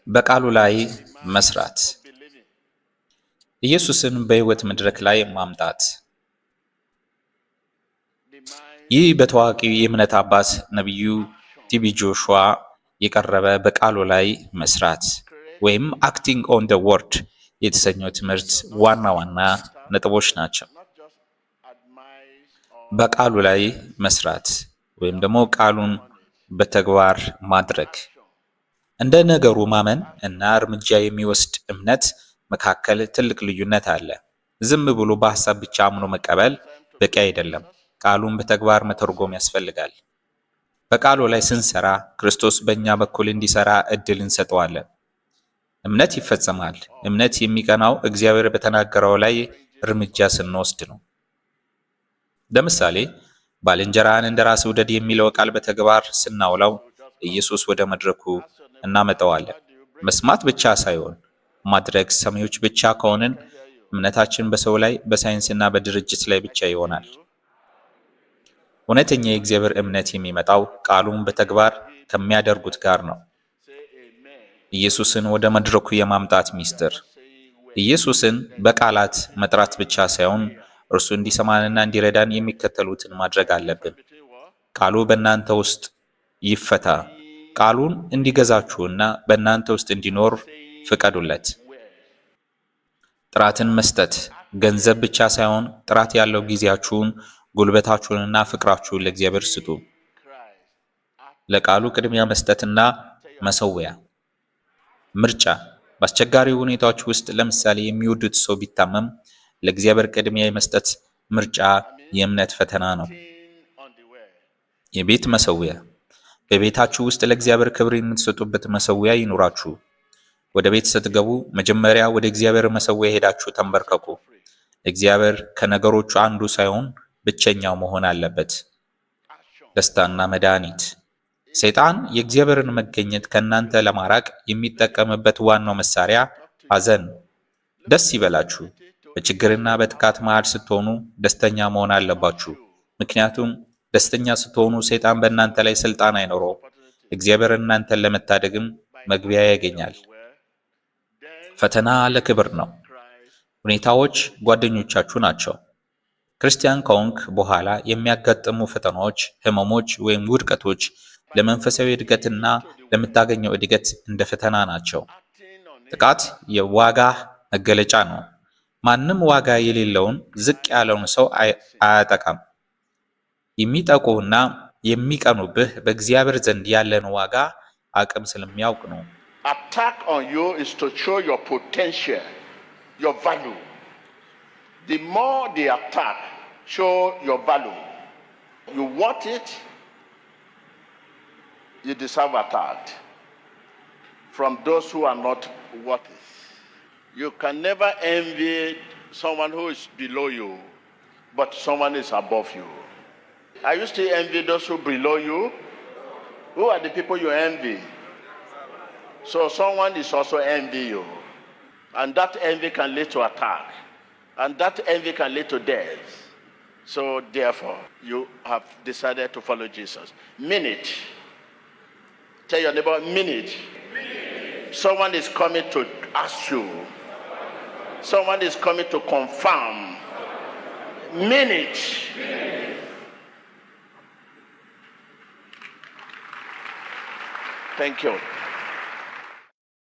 በቃሉ ላይ መስራት፣ ኢየሱስን በሕይወት መድረክ ላይ ማምጣት። ይህ በታዋቂው የእምነት አባት ነቢዩ ቲቢ ጆሹዋ የቀረበ በቃሉ ላይ መስራት ወይም አክቲንግ ኦን ዘ ወርድ የተሰኘው ትምህርት ዋና ዋና ነጥቦች ናቸው። በቃሉ ላይ መስራት ወይም ደግሞ ቃሉን በተግባር ማድረግ። እንደ ነገሩ ማመን እና እርምጃ የሚወስድ እምነት መካከል ትልቅ ልዩነት አለ። ዝም ብሎ በሐሳብ ብቻ አምኖ መቀበል በቂ አይደለም። ቃሉን በተግባር መተርጎም ያስፈልጋል። በቃሉ ላይ ስንሰራ ክርስቶስ በእኛ በኩል እንዲሰራ እድል እንሰጠዋለን። እምነት ይፈጸማል። እምነት የሚቀናው እግዚአብሔር በተናገረው ላይ እርምጃ ስንወስድ ነው። ለምሳሌ ባልንጀራህን እንደ ራስህ ውደድ የሚለው ቃል በተግባር ስናውለው ኢየሱስ ወደ መድረኩ እናመጣዋለን። መስማት ብቻ ሳይሆን ማድረግ ሰሚዎች ብቻ ከሆንን እምነታችን በሰው ላይ በሳይንስና በድርጅት ላይ ብቻ ይሆናል። እውነተኛ የእግዚአብሔር እምነት የሚመጣው ቃሉን በተግባር ከሚያደርጉት ጋር ነው። ኢየሱስን ወደ መድረኩ የማምጣት ሚስጥር። ኢየሱስን በቃላት መጥራት ብቻ ሳይሆን እርሱ እንዲሰማንና እንዲረዳን የሚከተሉትን ማድረግ አለብን። ቃሉ በእናንተ ውስጥ ይፈታ። ቃሉን እንዲገዛችሁና በእናንተ ውስጥ እንዲኖር ፍቀዱለት። ጥራትን መስጠት። ገንዘብ ብቻ ሳይሆን ጥራት ያለው ጊዜያችሁን፣ ጉልበታችሁንና ፍቅራችሁን ለእግዚአብሔር ስጡ። ለቃሉ ቅድሚያ መስጠትና መሰዊያ። ምርጫ። በአስቸጋሪ ሁኔታዎች ውስጥ ለምሳሌ የሚወዱት ሰው ቢታመም ለእግዚአብሔር ቅድሚያ የመስጠት ምርጫ የእምነት ፈተና ነው። የቤት መሰዊያ። በቤታችሁ ውስጥ ለእግዚአብሔር ክብር የምትሰጡበት መሰዊያ ይኑራችሁ። ወደ ቤት ስትገቡ መጀመሪያ ወደ እግዚአብሔር መሰዊያ ሄዳችሁ ተንበርከኩ። እግዚአብሔር ከነገሮቹ አንዱ ሳይሆን ብቸኛው መሆን አለበት። ደስታና መድኃኒት። ሰይጣን የእግዚአብሔርን መገኘት ከእናንተ ለማራቅ የሚጠቀምበት ዋናው መሳሪያ ሐዘን ነው። ደስ ይበላችሁ። በችግርና በጥቃት መሃል ስትሆኑ ደስተኛ መሆን አለባችሁ። ምክንያቱም ደስተኛ ስትሆኑ ሰይጣን በእናንተ ላይ ስልጣን አይኖረውም። እግዚአብሔር እናንተን ለመታደግም መግቢያ ያገኛል። ፈተና ለክብር ነው። ሁኔታዎች ጓደኞቻችሁ ናቸው። ክርስቲያን ከሆንክ በኋላ የሚያጋጥሙ ፈተናዎች፣ ህመሞች ወይም ውድቀቶች ለመንፈሳዊ እድገትና ለምታገኘው እድገት እንደ ፈተና ናቸው። ጥቃት የዋጋ መገለጫ ነው። ማንም ዋጋ የሌለውን ዝቅ ያለውን ሰው አያጠቃም። የሚጠቁና የሚቀኑብህ በእግዚአብሔር ዘንድ ያለን ዋጋ አቅም ስለሚያውቅ ነው። Attack on you is to show your potential, your value. The more they attack, show your value. You want it, you deserve attack from those who are not worth it. You can never envy someone who is below you, but someone is above you. Are you still envy those who below you? Who are the people you envy? So someone is also envy you. And that envy can lead to attack. And that envy can lead to death. So therefore, you have decided to follow Jesus. Mean it. Tell your neighbor, mean it. Someone is coming to ask you. Someone is coming to confirm. Mean it. Thank you.